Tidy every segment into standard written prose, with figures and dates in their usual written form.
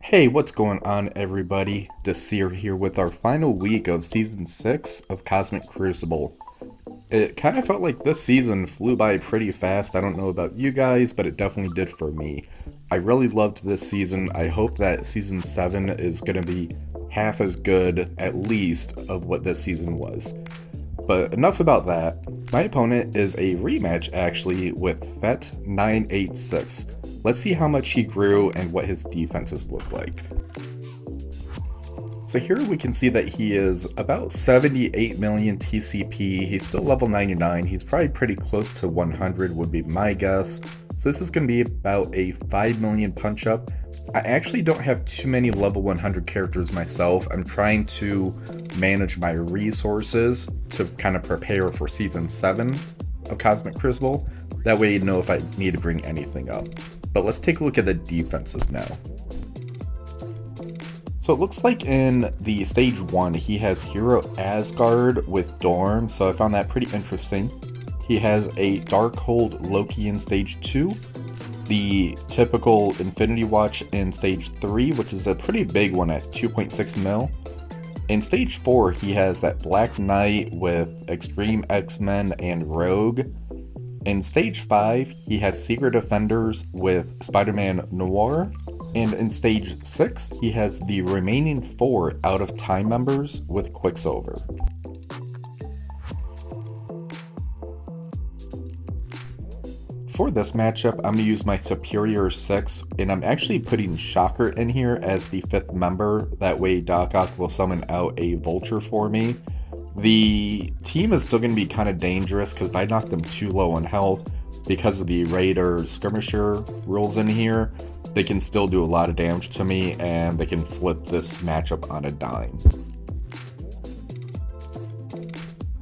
Hey, what's going on, everybody? Desir here with our final week of Season 6 of Cosmic Crucible. It kind of felt like this season flew by pretty fast. I don't know about you guys, but it definitely did for me. I really loved this season. I hope that Season 7 is going to be half as good, at least, of what this season was. But enough about that. My opponent is a rematch, actually, with Fet986. Let's see how much he grew and what his defenses look like. So here we can see that he is about 78 million TCP. He's still level 99. He's probably pretty close to 100 would be my guess. So this is going to be about a 5 million punch up. I actually don't have too many level 100 characters myself. I'm trying to manage my resources to kind of prepare for Season 7 of Cosmic Crucible. That way you know if I need to bring anything up. But let's take a look at the defenses now. So it looks like in the stage 1 he has Hero Asgard with Dorm, so I found that pretty interesting. He has a Darkhold Loki in stage 2, the typical Infinity Watch in stage 3, which is a pretty big one at 2.6 mil. In stage 4 he has that Black Knight with X-Treme X-Men and Rogue. In stage 5, he has Secret Defenders with Spider-Man Noir, and in stage 6, he has the remaining 4 Out of Time members with Quicksilver. For this matchup, I'm going to use my Superior 6, and I'm actually putting Shocker in here as the 5th member. That way Doc Ock will summon out a Vulture for me. The team is still going to be kind of dangerous because if I knock them too low on health, because of the Raider Skirmisher rules in here, they can still do a lot of damage to me and they can flip this matchup on a dime.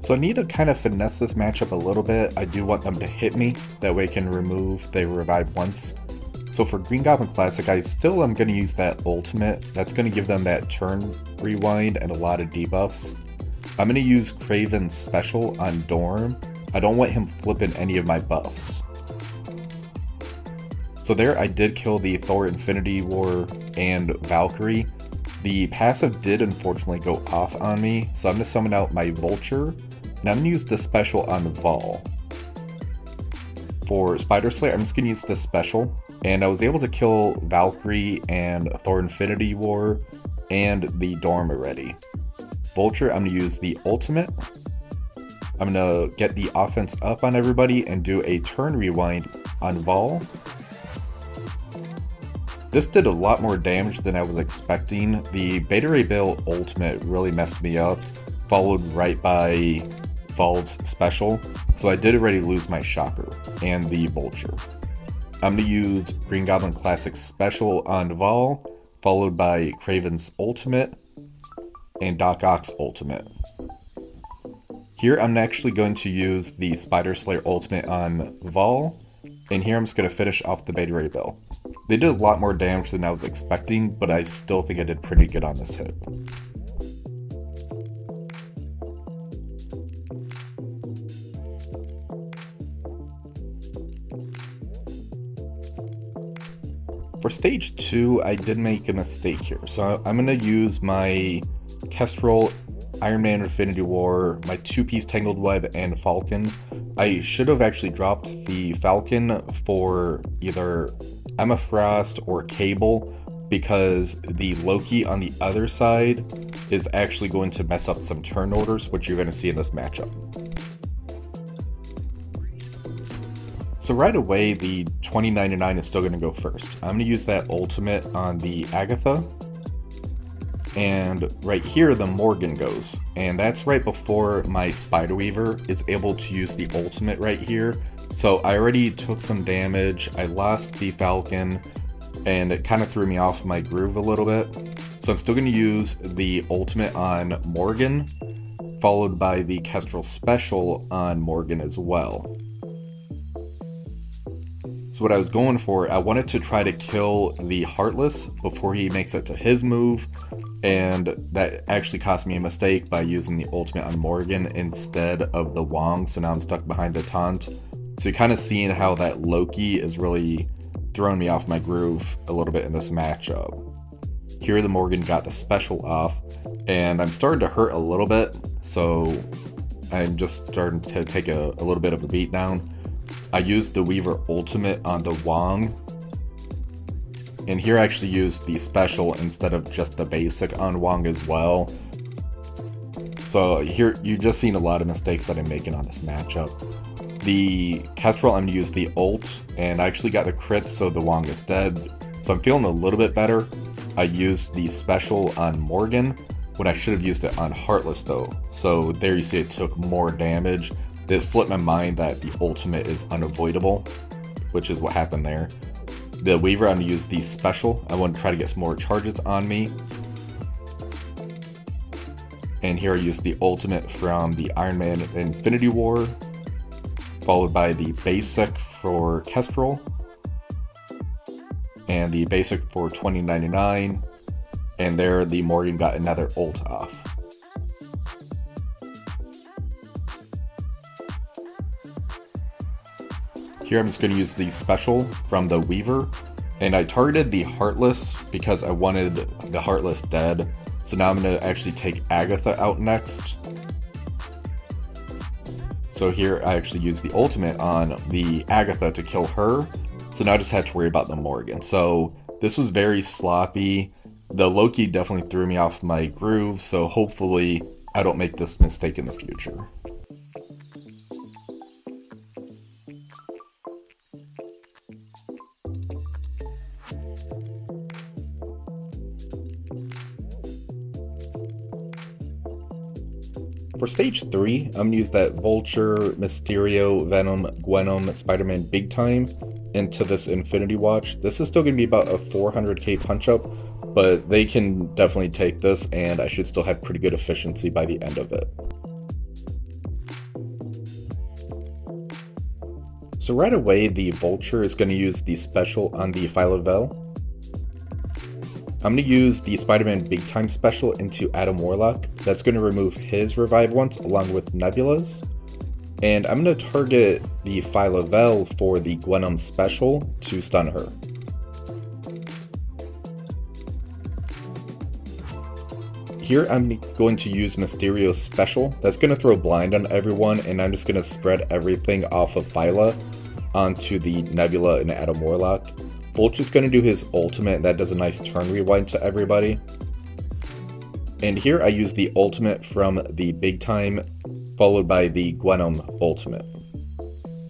So I need to kind of finesse this matchup a little bit. I do want them to hit me, that way I can remove they revive once. So for Green Goblin Classic, I still am going to use that ultimate. That's going to give them that turn rewind and a lot of debuffs. I'm going to use Kraven's special on Dorm. I don't want him flipping any of my buffs. So there I did kill the Thor Infinity War and Valkyrie. The passive did unfortunately go off on me, so I'm going to summon out my Vulture, and I'm going to use the special on Vol. For Spider Slayer, I'm just going to use the special, and I was able to kill Valkyrie and Thor Infinity War and the Dorm already. Vulture, I'm going to use the ultimate. I'm going to get the offense up on everybody and do a turn rewind on Vol. This did a lot more damage than I was expecting. The Beta Ray Bill ultimate really messed me up, followed right by Vol's special, so I did already lose my Shocker and the Vulture. I'm going to use Green Goblin Classic special on Vol, followed by Kraven's ultimate, and Doc Ock's ultimate. Here I'm actually going to use the Spider Slayer ultimate on Vol, and here I'm just going to finish off the Beta Ray Bill. They did a lot more damage than I was expecting, but I still think I did pretty good on this hit. For stage 2, I did make a mistake here, so I'm going to use my Kestrel, Iron Man Infinity War, my 2-piece Tangled Web, and Falcon. I should have actually dropped the Falcon for either Emma Frost or Cabal, because the Loki on the other side is actually going to mess up some turn orders, which you're going to see in this matchup. So right away, the 2099 is still going to go first. I'm going to use that ultimate on the Agatha. And right here, the Morgan goes. And that's right before my Spiderweaver is able to use the ultimate right here. So I already took some damage. I lost the Falcon, and it kind of threw me off my groove a little bit. So I'm still going to use the ultimate on Morgan, followed by the Kestrel special on Morgan as well. So what I was going for, I wanted to try to kill the Heartless before he makes it to his move, and that actually cost me a mistake by using the ultimate on Morgan instead of the Wong, so now I'm stuck behind the taunt. So you're kind of seeing how that Loki is really throwing me off my groove a little bit in this matchup. Here the Morgan got the special off, and I'm starting to hurt a little bit, so I'm just starting to take a little bit of a beat down. I used the Weaver ultimate on the Wong, and here I actually used the special instead of just the basic on Wong as well. So here you've just seen a lot of mistakes that I'm making on this matchup. The Kestrel, I'm going to use the ult, and I actually got the crit, so the Wong is dead. So I'm feeling a little bit better. I used the special on Morgan, when I should have used it on Heartless though. So there you see it took more damage. It slipped my mind that the ultimate is unavoidable, which is what happened there. The Weaver, I'm going to use the special. I want to try to get some more charges on me. And here I use the ultimate from the Iron Man Infinity War, followed by the basic for Kestrel, and the basic for 2099, and there the Morgan got another ult off. Here I'm just going to use the special from the Weaver, and I targeted the Heartless because I wanted the Heartless dead, so now I'm going to actually take Agatha out next. So here I actually used the ultimate on the Agatha to kill her, so now I just had to worry about the Morgan. So this was very sloppy. The Loki definitely threw me off my groove, so hopefully I don't make this mistake in the future. For stage 3, I'm going to use that Vulture, Mysterio, Venom, Gwenom, Spider-Man big time into this Infinity Watch. This is still going to be about a 400k punch up, but they can definitely take this, and I should still have pretty good efficiency by the end of it. So right away, the Vulture is going to use the special on the Phyla-Vell. I'm going to use the Spider-Man Big Time special into Adam Warlock. That's going to remove his revive once along with Nebula's. And I'm going to target the Phyla-Vell for the Gwenom special to stun her. Here I'm going to use Mysterio's special. That's going to throw blind on everyone, and I'm just going to spread everything off of Phyla onto the Nebula and Adam Warlock. Vulture's going to do his ultimate, that does a nice turn rewind to everybody. And here I use the ultimate from the Big Time, followed by the Gwenom ultimate.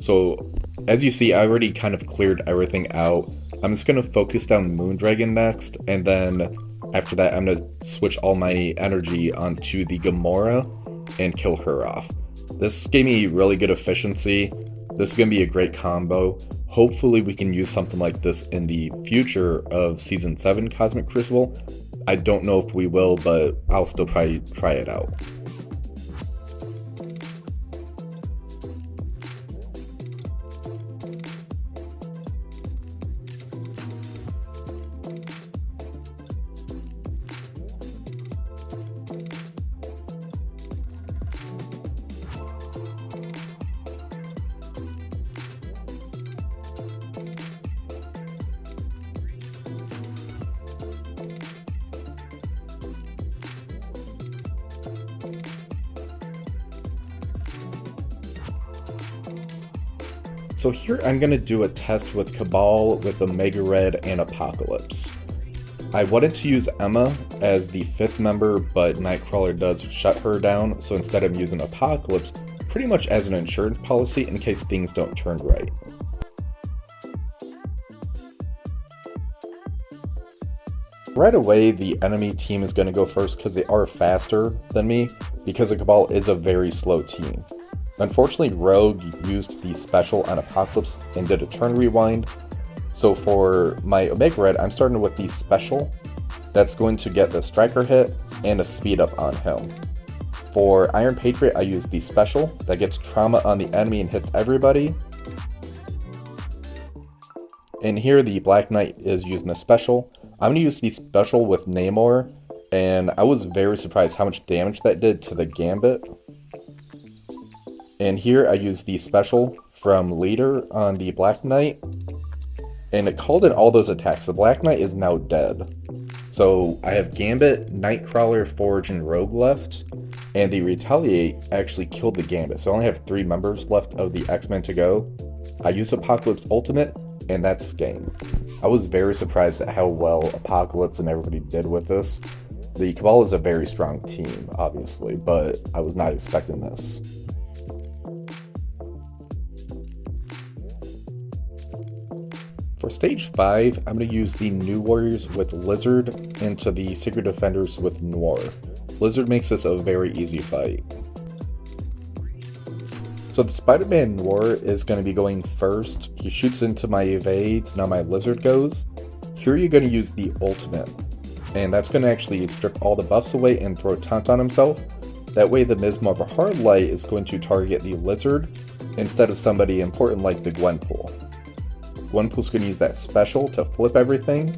So as you see, I already kind of cleared everything out. I'm just going to focus down Moondragon next, and then after that I'm going to switch all my energy onto the Gamora and kill her off. This gave me really good efficiency. This is going to be a great combo. Hopefully we can use something like this in the future of Season 7 Cosmic Crucible. I don't know if we will, but I'll still probably try it out. So here I'm going to do a test with Cabal with Omega Red and Apocalypse. I wanted to use Emma as the 5th member, but Nightcrawler does shut her down, so instead I'm using Apocalypse pretty much as an insurance policy in case things don't turn right. Right away, the enemy team is going to go first because they are faster than me, because the Cabal is a very slow team. Unfortunately, Rogue used the special on Apocalypse and did a turn rewind. So for my Omega Red, I'm starting with the special. That's going to get the striker hit and a speed up on him. For Iron Patriot, I use the special. That gets trauma on the enemy and hits everybody. And here the Black Knight is using a special. I'm going to use the special with Namor, and I was very surprised how much damage that did to the Gambit. And here I use the special from Leader on the Black Knight, and it called in all those attacks. The Black Knight is now dead. So I have Gambit, Nightcrawler, Forge, and Rogue left, and the Retaliate actually killed the Gambit. So I only have 3 members left of the X-Men to go. I use Apocalypse Ultimate, and that's game. I was very surprised at how well Apocalypse and everybody did with this. The Cabal is a very strong team, obviously, but I was not expecting this. For stage 5, I'm going to use the New Warriors with Lizard into the Secret Defenders with Noir. Lizard makes this a very easy fight. So the Spider-Man Noir is going to be going first. He shoots into my evades, now my Lizard goes. Here you're going to use the ultimate, and that's going to actually strip all the buffs away and throw Taunt on himself. That way the Misma of a Hard Light is going to target the Lizard instead of somebody important like the Gwenpool. Gwenpool's going to use that special to flip everything.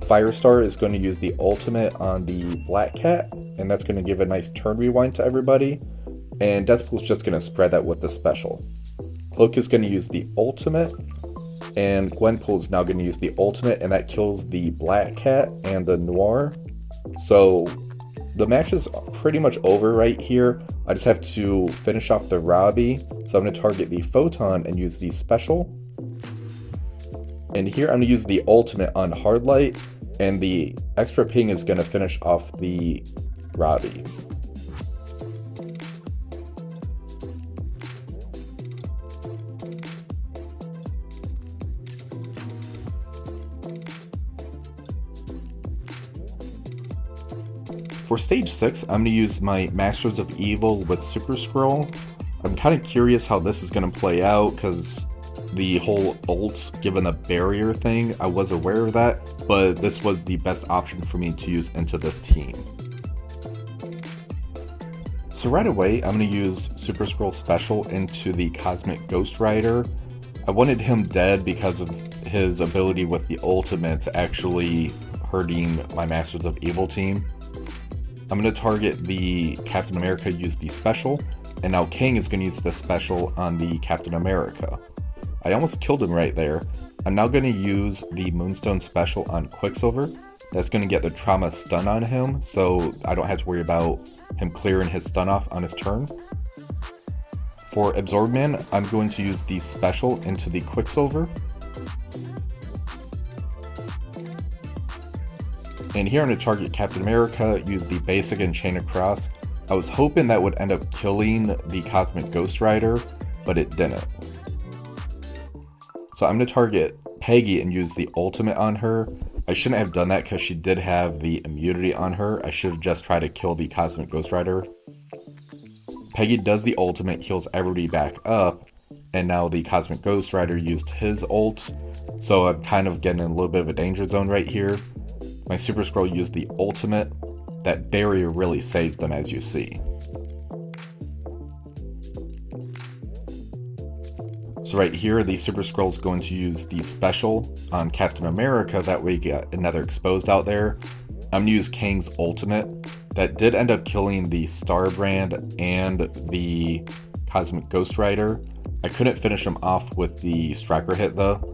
Firestar is going to use the ultimate on the Black Cat, and that's going to give a nice turn rewind to everybody. And Deathpool's just going to spread that with the special. Cloak is going to use the ultimate, and Gwenpool is now going to use the ultimate, and that kills the Black Cat and the Noir. So the match is pretty much over right here. I just have to finish off the Robbie. So I'm going to target the Photon and use the special. And here I'm going to use the ultimate on Hard Light, and the extra ping is going to finish off the Robbie. For stage 6, I'm going to use my Masters of Evil with Super Skrull. I'm kind of curious how this is going to play out, because the whole ults given the barrier thing, I was aware of that, but this was the best option for me to use into this team. So right away, I'm going to use Super Skrull Special into the Cosmic Ghost Rider. I wanted him dead because of his ability with the ultimates actually hurting my Masters of Evil team. I'm going to target the Captain America, use the special, and now King is going to use the special on the Captain America. I almost killed him right there. I'm now going to use the Moonstone special on Quicksilver. That's going to get the trauma stun on him, so I don't have to worry about him clearing his stun off on his turn. For Absorbman, I'm going to use the special into the Quicksilver. And here I'm going to target Captain America, use the basic and chain across. I was hoping that would end up killing the Cosmic Ghost Rider, but it didn't. So I'm going to target Peggy and use the ultimate on her. I shouldn't have done that because she did have the immunity on her. I should have just tried to kill the Cosmic Ghost Rider. Peggy does the ultimate, heals everybody back up, and now the Cosmic Ghost Rider used his ult. So I'm kind of getting in a little bit of a danger zone right here. My Super Skrull used the ultimate. That barrier really saved them, as you see. So right here, the Super Skrull is going to use the special on Captain America. That way you get another exposed out there. I'm going to use Kang's ultimate. That did end up killing the Starbrand and the Cosmic Ghost Rider. I couldn't finish him off with the Striker hit though.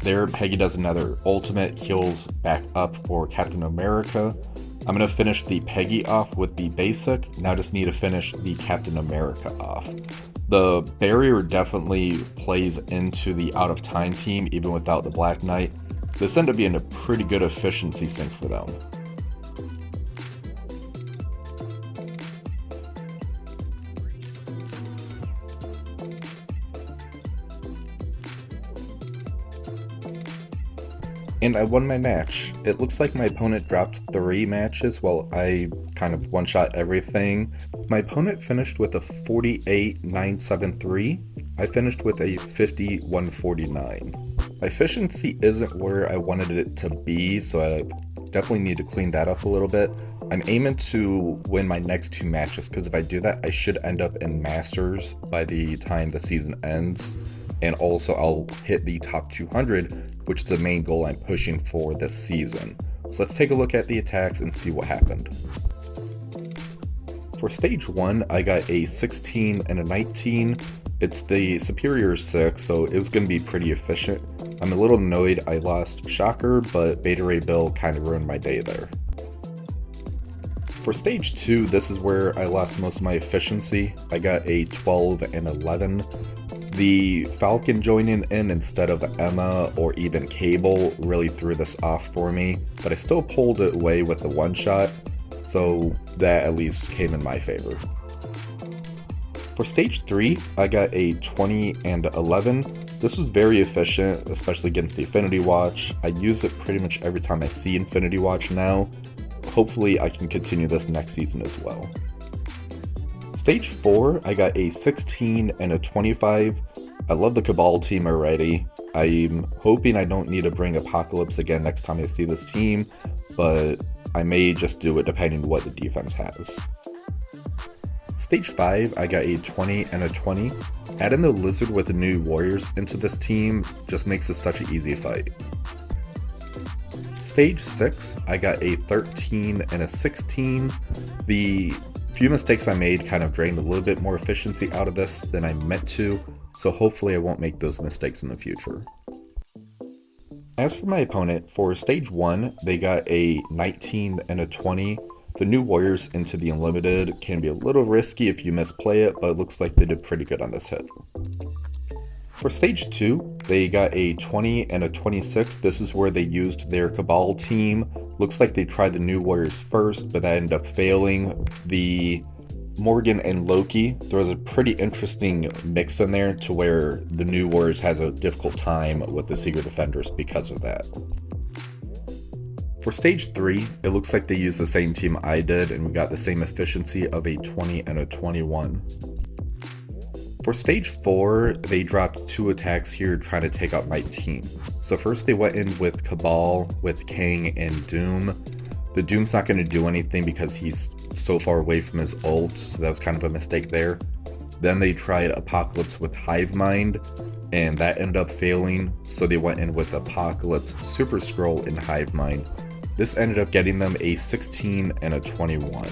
There, Peggy does another ultimate, heals back up for Captain America. I'm going to finish the Peggy off with the basic. Now I just need to finish the Captain America off. The barrier definitely plays into the out of time team, even without the Black Knight. This ended up being a pretty good efficiency sync for them. And I won my match. It looks like my opponent dropped 3 matches while I kind of one-shot everything. My opponent finished with a 48-973. I finished with a 50-149. My efficiency isn't where I wanted it to be, so I definitely need to clean that up a little bit. I'm aiming to win my next 2 matches, because if I do that, I should end up in Masters by the time the season ends. and also I'll hit the top 200, which is the main goal I'm pushing for this season. So let's take a look at the attacks and see what happened. For stage 1, I got a 16 and a 19. It's the superior 6, so it was going to be pretty efficient. I'm a little annoyed I lost Shocker, but Beta Ray Bill kind of ruined my day there. For stage 2, this is where I lost most of my efficiency. I got a 12 and 11. The Falcon joining in instead of Emma or even Cabal really threw this off for me, but I still pulled it away with the one-shot, so that at least came in my favor. For stage 3, I got a 20 and 11. This was very efficient, especially against the Infinity Watch. I use it pretty much every time I see Infinity Watch now. Hopefully I can continue this next season as well. Stage 4, I got a 16 and a 25. I love the Cabal team already. I'm hoping I don't need to bring Apocalypse again next time I see this team, but I may just do it depending on what the defense has. Stage 5, I got a 20 and a 20. Adding the Lizard with the new Warriors into this team just makes this such an easy fight. Stage 6, I got a 13 and a 16. The few mistakes I made kind of drained a little bit more efficiency out of this than I meant to, so hopefully I won't make those mistakes in the future. As for my opponent, for stage 1, they got a 19 and a 20. The new Warriors into the Unlimited can be a little risky if you misplay it, but it looks like they did pretty good on this hit. For stage 2, they got a 20 and a 26. This is where they used their Cabal team. Looks like they tried the new Warriors first, but that ended up failing. The Morgan and Loki throws a pretty interesting mix in there to where the new Warriors has a difficult time with the Secret Defenders because of that. For stage 3, it looks like they used the same team I did, and we got the same efficiency of a 20 and a 21. For stage 4, they dropped 2 attacks here trying to take out my team. So first they went in with Cabal, with Kang, and Doom. The Doom's not going to do anything because he's so far away from his ult, so that was kind of a mistake there. Then they tried Apocalypse with Hive Mind, and that ended up failing, so they went in with Apocalypse, Super Skrull, and Hive Mind. This ended up getting them a 16 and a 21.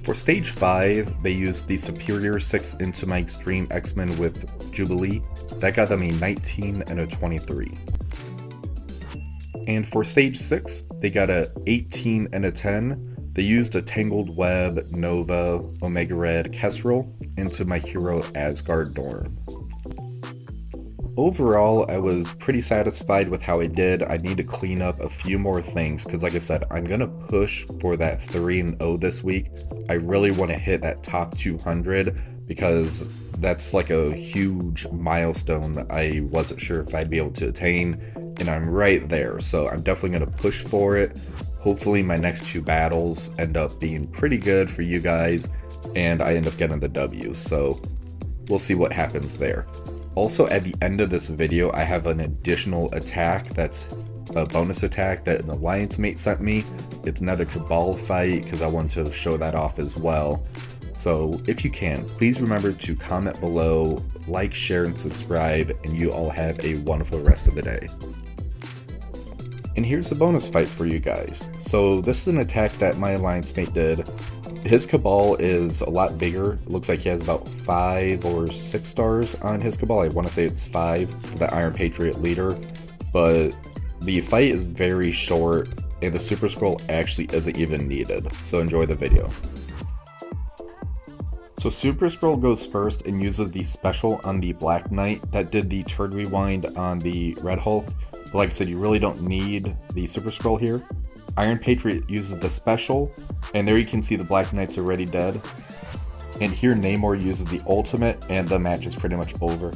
For stage 5, they used the Superior 6 into my X-Treme X-Men with Jubilee. That got them a 19 and a 23. And for stage 6, they got a 18 and a 10. They used a Tangled Web, Nova, Omega Red, Kestrel into my hero Asgard Dorm. Overall, I was pretty satisfied with how I did. I need to clean up a few more things because, like I said, I'm going to push for that 3-0 this week. I really want to hit that top 200 because that's like a huge milestone I wasn't sure if I'd be able to attain, and I'm right there, so I'm definitely going to push for it. Hopefully my next 2 battles end up being pretty good for you guys, and I end up getting the W, so we'll see what happens there. Also, at the end of this video, I have an additional attack that's a bonus attack that an alliance mate sent me. It's another Cabal fight because I want to show that off as well. So if you can, please remember to comment below, like, share, and subscribe, and you all have a wonderful rest of the day. And here's the bonus fight for you guys. So this is an attack that my alliance mate did. His Cabal is a lot bigger. It looks like he has about 5 or 6 stars on his Cabal. I want to say it's 5 for the Iron Patriot leader. But the fight is very short, and the Super Skrull actually isn't even needed. So enjoy the video. So Super Skrull goes first and uses the special on the Black Knight that did the turn rewind on the Red Hulk. But like I said, you really don't need the Super Skrull here. Iron Patriot uses the special, and there you can see the Black Knight's already dead. And here Namor uses the ultimate, and the match is pretty much over.